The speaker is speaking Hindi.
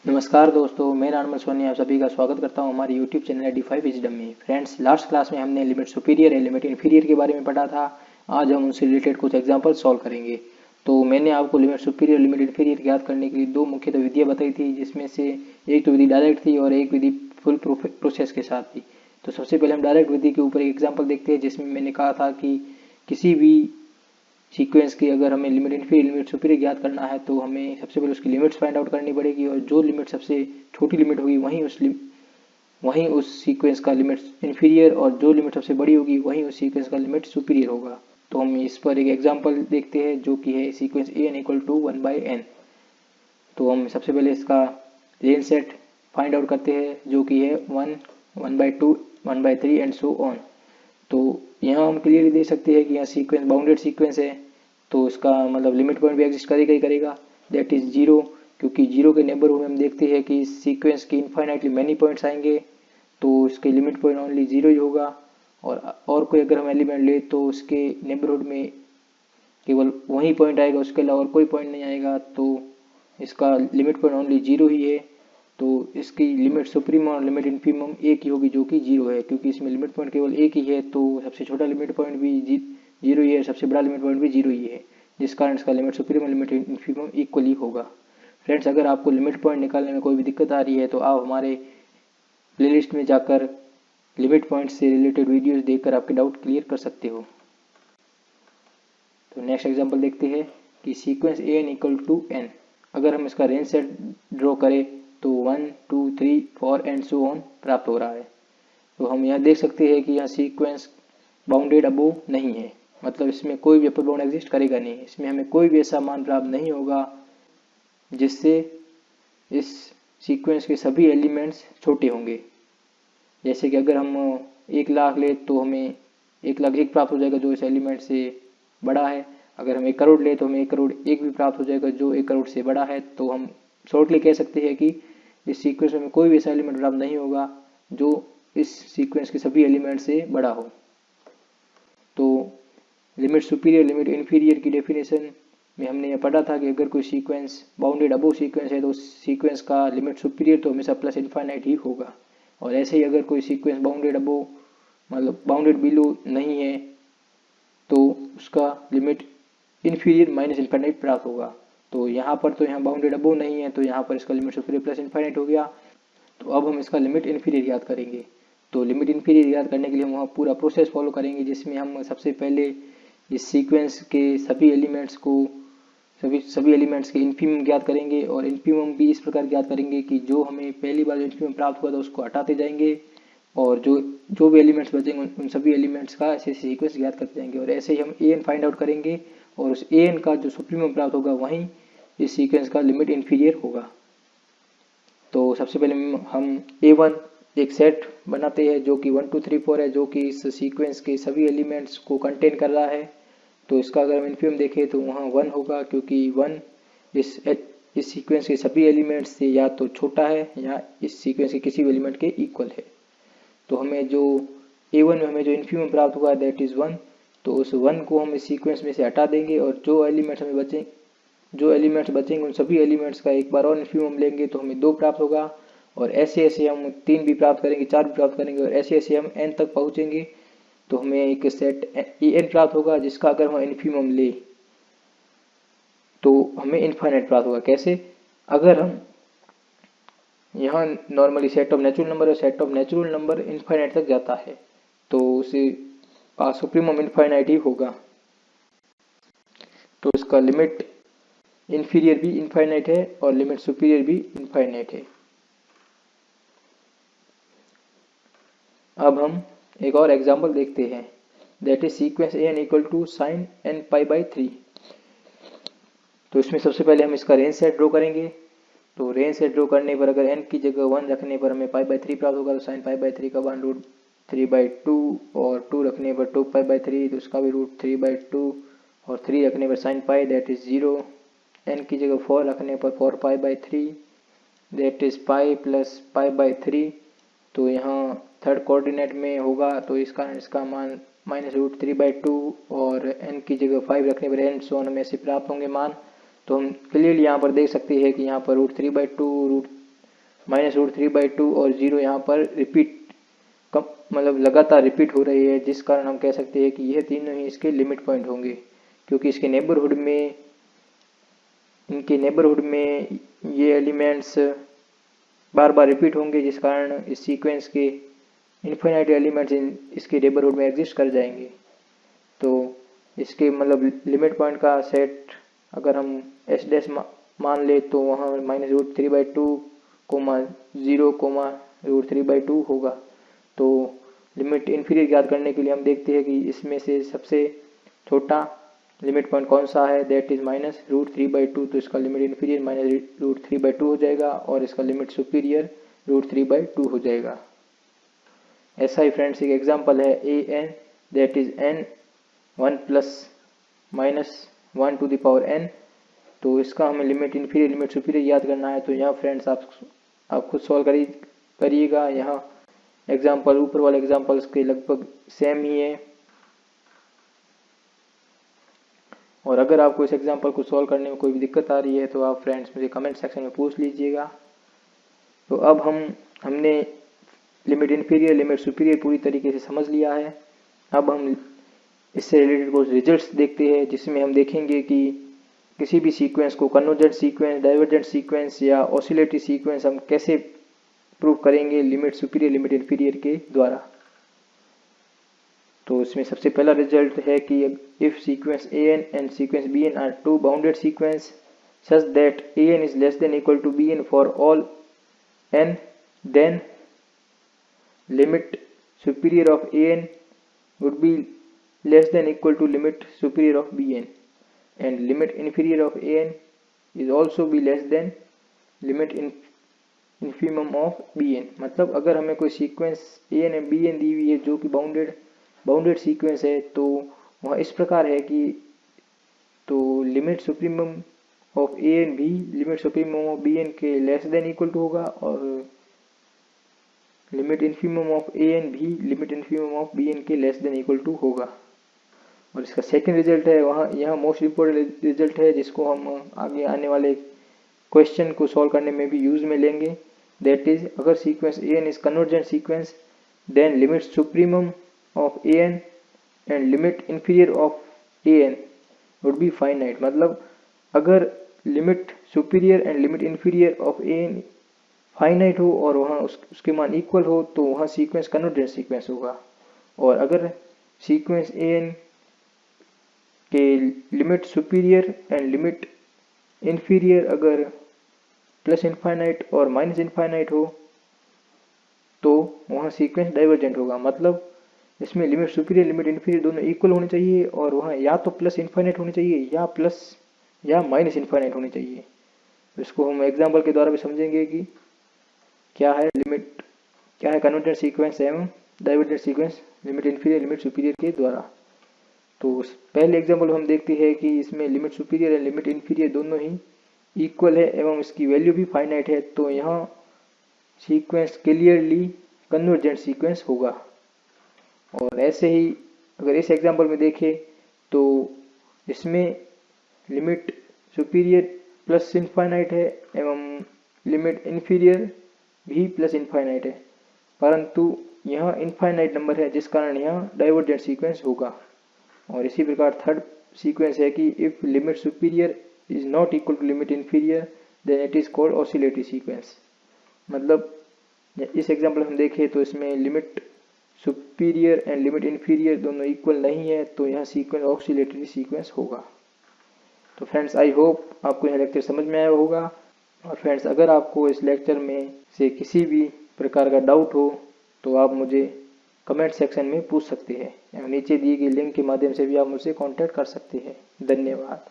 नमस्कार दोस्तों, मैं रानमल सोनी आप सभी का स्वागत करता हूं हमारे यूट्यूब चैनल डिफाई विजडम में। फ्रेंड्स, लास्ट क्लास में हमने लिमिट सुपीरियर और लिमिट इन्फीरियर के बारे में पढ़ा था। आज हम उनसे रिलेटेड कुछ एग्जांपल सॉल्व करेंगे। तो मैंने आपको लिमिट सुपीरियर और लिमिट इन्फीरियर ज्ञात करने के लिए दो मुख्यतः विधियाँ बताई थी, जिसमें से एक तो विधि डायरेक्ट थी और एक विधि फुल प्रोसेस के साथ थी। तो सबसे पहले हम डायरेक्ट विधि के ऊपर एक एग्जाम्पल देखते हैं, जिसमें मैंने कहा था कि किसी भी सीक्वेंस की अगर हमें लिमिट इन्फीरियर लिमिट सुपीरियर ज्ञात करना है तो हमें सबसे पहले उसकी लिमिट्स फाइंड आउट करनी पड़ेगी, और जो लिमिट सबसे छोटी लिमिट होगी वहीं उस सीक्वेंस का लिमिट इन्फीरियर, और जो लिमिट सबसे बड़ी होगी वहीं उस सीक्वेंस का लिमिट सुपीरियर होगा। तो हम इस पर एक एग्जांपल देखते हैं, जो कि है sequence an equal to 1/n। तो हम सबसे पहले इसका रेंज सेट फाइंड आउट करते हैं, जो कि है 1, 1/2, 1/3 एंड सो ऑन। तो यहाँ हम क्लियरली देख सकते हैं कि यहाँ सीक्वेंस बाउंडेड सीक्वेंस है, तो इसका मतलब लिमिट पॉइंट भी एग्जिस्ट करेगा ही करेगा, दैट इज 0। क्योंकि 0 के नेबरहुड में हम देखते हैं कि सीक्वेंस के इनफाइनाइटली मैनी पॉइंट्स आएंगे, तो इसके लिमिट पॉइंट ओनली 0 ही होगा। और कोई अगर हम एलिमेंट ले तो उसके नेबरहुड में केवल वही पॉइंट आएगा, उसके अलावा और कोई पॉइंट नहीं आएगा, तो इसका लिमिट पॉइंट ओनली 0 ही है। तो इसकी लिमिट सुप्रीमम और लिमिट इन्फीमम एक ही होगी, जो कि 0 है। क्योंकि इसमें लिमिट पॉइंट केवल एक ही है, तो सबसे छोटा लिमिट पॉइंट भी 0 ही है, सबसे बड़ा लिमिट पॉइंट भी 0 ही है, जिस कारण इसका limit supremum limit infimum equally होगा। फ्रेंड्स, अगर आपको लिमिट पॉइंट निकालने में कोई भी दिक्कत आ रही है तो आप हमारे प्लेलिस्ट में जाकर लिमिट पॉइंट से रिलेटेड वीडियोस देखकर आपके डाउट क्लियर कर सकते हो। तो नेक्स्ट एग्जांपल देखते हैं कि sequence an equal to n। अगर हम इसका रेंज सेट ड्रॉ करें तो 1, 2, 3, 4 एंड सो ऑन प्राप्त हो रहा है। तो हम यहाँ देख सकते हैं कि यह सीक्वेंस बाउंडेड अबोव नहीं है, मतलब इसमें कोई भी अपर बाउंड एग्जिस्ट करेगा नहीं। इसमें हमें कोई भी ऐसा मान प्राप्त नहीं होगा जिससे इस सीक्वेंस के सभी एलिमेंट्स छोटे होंगे। जैसे कि अगर हम 1 लाख ले तो हमें 1,01,000 प्राप्त हो जाएगा, जो इस एलिमेंट से बड़ा है। अगर हम 1 करोड़ ले तो हमें 1,01,000,001 भी प्राप्त हो जाएगा, जो 1 करोड़ से बड़ा है। तो हम शॉर्टली कह सकते हैं कि इस सीक्वेंस में कोई भी ऐसा एलिमेंट प्राप्त नहीं होगा जो इस सीक्वेंस के सभी एलिमेंट से बड़ा हो। तो लिमिट सुपीरियर लिमिट इन्फीरियर की डेफिनेशन में हमने यह पढ़ा था कि अगर कोई सीक्वेंस बाउंडेड अबोव सीक्वेंस है तो उस सीक्वेंस का लिमिट सुपीरियर तो हमेशा प्लस इनफाइनाइट ही होगा। और ऐसे ही अगर कोई सीक्वेंस बाउंडेड अबोव मतलब बाउंडेड बिलो नहीं है तो उसका लिमिट इन्फीरियर माइनस इनफाइनाइट प्राप्त होगा। तो यहाँ पर तो यहाँ बाउंडेड अबोव नहीं है, तो यहाँ पर इसका लिमिट सुपीरियर प्लस इनफाइनाइट हो गया। तो अब हम इसका लिमिट इन्फीरियर याद करेंगे। तो लिमिट इन्फीरियर याद करने के लिए हम वहाँ पूरा प्रोसेस फॉलो करेंगे, जिसमें हम सबसे पहले इस सीक्वेंस के सभी एलिमेंट्स के इन्फीमम ज्ञात करेंगे, और इन्फीमम भी इस प्रकार ज्ञात करेंगे कि जो हमें पहली बार इन्फीमम प्राप्त हुआ था उसको हटाते जाएंगे, और जो भी एलिमेंट्स बचेंगे उन सभी एलिमेंट्स का ऐसे सीक्वेंस ज्ञात करते जाएंगे। और ऐसे ही हम an फाइंड आउट करेंगे, और उस an का जो सुप्रीमम प्राप्त होगा वहीं इस सीक्वेंस का लिमिट इन्फीरियर होगा। तो सबसे पहले हम a1 एक सेट बनाते हैं जो कि 1, 2, 3, 4 है, जो कि इस सीक्वेंस के सभी एलिमेंट्स को कंटेन कर रहा है। तो इसका अगर हम इन्फीमम देखें तो वहाँ 1 होगा, क्योंकि 1 इस सीक्वेंस के सभी एलिमेंट्स से या तो छोटा है या इस सीक्वेंस के किसी भी एलिमेंट के इक्वल है। तो हमें जो a1 में हमें जो इन्फीमम प्राप्त हुआ दैट इज़ 1। तो उस 1 को हम इस सीक्वेंस में से हटा देंगे, और जो एलिमेंट्स बचेंगे उन सभी एलिमेंट्स का एक बार और इन्फीमम लेंगे तो हमें 2 प्राप्त होगा। और ऐसे ऐसे हम 3 भी प्राप्त करेंगे, 4 भी प्राप्त करेंगे, और ऐसे ऐसे हम n तक पहुँचेंगे तो हमें एक सेट en प्राप्त होगा, जिसका अगर हम इन्फीमम ले तो हमें इनफाइनाइट प्राप्त होगा। कैसे? अगर हम यहाँ normally set of natural number और set of natural number infinite तक जाता है, तो उसे सुप्रीमम इनफाइनाइट ही होगा। तो इसका लिमिट इन्फीरियर भी इनफाइनाइट है और लिमिट सुपीरियर भी इनफाइनाइट है। अब हम एक और एग्जांपल देखते हैं, that is sequence an equal to sine n π/3। तो इसमें सबसे पहले हम इसका रेंज सेट ड्रॉ करेंगे। तो रेंज सेट ड्रॉ करने पर अगर n की जगह 1 रखने पर हमें π/3 प्राप्त होगा, तो साइन π/3 का वन √3/2, और 2 रखने पर 2π/3 तो उसका भी √3/2, और 3 रखने पर sine pi that is 0। n की जगह 4 रखने पर 4π/3 दैट इज पाई प्लस π/3। तो यहाँ थर्ड कोऑर्डिनेट में होगा, तो इसका मान -√3/2, और n की जगह 5 रखने पर n सोन में से प्राप्त होंगे मान। तो हम क्लियरली यहाँ पर देख सकते हैं कि यहाँ पर √3/2 -√3/2 और 0 यहाँ पर रिपीट मतलब लगातार रिपीट हो रही है, जिस कारण हम कह सकते हैं कि यह तीनों ही इसके लिमिट पॉइंट होंगे, क्योंकि इनके नेबरहुड में ये एलिमेंट्स बार बार रिपीट होंगे, जिस कारण इस सीक्वेंस के इन्फिनिट एलिमेंट्स इसके नेबरहुड में एग्जिस्ट कर जाएंगे। तो इसके मतलब लिमिट पॉइंट का सेट अगर हम एस डैश मान ले तो वहाँ -√3/2, 0, √3/2 होगा। तो लिमिट इन्फीरियर याद करने के लिए हम देखते हैं कि इसमें से सबसे छोटा लिमिट पॉइंट कौन सा है, दैट इज -√3/2। तो इसका लिमिट इन्फीरियर -√3/2 हो जाएगा और इसका लिमिट सुपीरियर √3/2 हो जाएगा। ऐसा ही फ्रेंड्स एक एग्जांपल है an, that is n 1 + -1n। तो इसका हमें लिमिट इन्फीरियर लिमिट सुपीरियर याद करना है। तो यहाँ फ्रेंड्स आप खुद सॉल्व करिएगा। यहाँ एग्जाम्पल ऊपर वाले एग्जाम्पल्स के लगभग सेम ही है, और अगर आपको इस एग्जाम्पल को सॉल्व करने में कोई भी दिक्कत आ रही है तो आप फ्रेंड्स मुझे कमेंट सेक्शन में पूछ लीजिएगा। तो अब हमने लिमिट इन्फीरियर लिमिट सुपीरियर पूरी तरीके से समझ लिया है। अब हम इससे रिलेटेड कुछ रिजल्ट्स देखते हैं, जिसमें हम देखेंगे कि किसी भी सीक्वेंस को कन्वर्जेंट सीक्वेंस, डाइवर्जेंट सीक्वेंस या ऑसिलेटरी सीक्वेंस हम कैसे प्रूव करेंगे लिमिट सुपीरियर लिमिट इन्फीरियर के द्वारा। तो इसमें सबसे पहला रिजल्ट है कि if sequence an and sequence bn are two bounded sequence such that an is less than equal to bn for all n, then limit superior of an would be less than equal to limit superior of bn and limit inferior of an is also be less than limit infimum of bn। मतलब अगर हमें कोई सीक्वेंस an और bn दी हुई है जो कि बाउंडेड सीक्वेंस है, तो वह इस प्रकार है कि तो लिमिट सुप्रीमम ऑफ an भी लिमिट सुप्रीमम ऑफ bn के लेस देन इक्वल टू होगा और लिमिट इन्फीमम ऑफ an भी लिमिट इन्फीमम ऑफ bn के लेस देन इक्वल टू होगा। और इसका सेकंड रिजल्ट है वहाँ यहाँ मोस्ट इम्पोर्टेंट रिजल्ट है, जिसको हम आगे आने वाले क्वेश्चन को सॉल्व करने में भी यूज में लेंगे। दैट इज अगर sequence an is convergent sequence then limit supremum of an and limit inferior of an would be finite. मतलब अगर limit superior and limit inferior of an finite हो और वहाँ उसके मान इक्वल हो तो वहाँ सीक्वेंस कन्वर्जेंट सीक्वेंस होगा। और अगर सीक्वेंस an के limit superior and limit inferior अगर प्लस इनफाइनाइट और माइनस इनफाइनाइट हो तो वहाँ सीक्वेंस डाइवर्जेंट होगा। मतलब इसमें लिमिट सुपीरियर लिमिट इन्फीरियर दोनों इक्वल होने चाहिए और वहाँ या तो प्लस इनफाइनाइट होनी चाहिए या प्लस या माइनस इनफाइनाइट होनी चाहिए। तो इसको हम एग्जाम्पल के द्वारा भी समझेंगे कि क्या है कन्वर्जेंट सीक्वेंस एवं divergent sequence limit inferior limit superior के द्वारा। तो पहले एग्जाम्पल हम देखते हैं कि इसमें limit superior and limit inferior दोनों ही इक्वल है एवं इसकी वैल्यू भी फाइनाइट है, तो यहाँ सीक्वेंस क्लियरली कन्वर्जेंट सीक्वेंस होगा। और ऐसे ही अगर इस एग्जाम्पल में देखें तो इसमें लिमिट सुपीरियर प्लस इनफाइनाइट है एवं लिमिट इन्फीरियर भी प्लस इनफाइनाइट है, परंतु यहाँ इनफाइनाइट नंबर है जिस कारण यहाँ डाइवर्जेंट सीक्वेंस होगा। और इसी प्रकार थर्ड सीक्वेंस है कि if limit superior is not equal to limit inferior then it is called oscillatory sequence. मतलब इस एग्जाम्पल हम देखें तो इसमें limit superior and limit inferior दोनों इक्वल नहीं है, तो यहाँ सीक्वेंस ऑसिलेटरी सीक्वेंस होगा। तो फ्रेंड्स आई होप आपको यह लेक्चर समझ में आया होगा। और फ्रेंड्स अगर आपको इस लेक्चर में से किसी भी प्रकार का डाउट हो तो आप मुझे कमेंट सेक्शन में पूछ सकते हैं या नीचे दिए गए लिंक के माध्यम से भी आप मुझसे कांटेक्ट कर सकते हैं। धन्यवाद।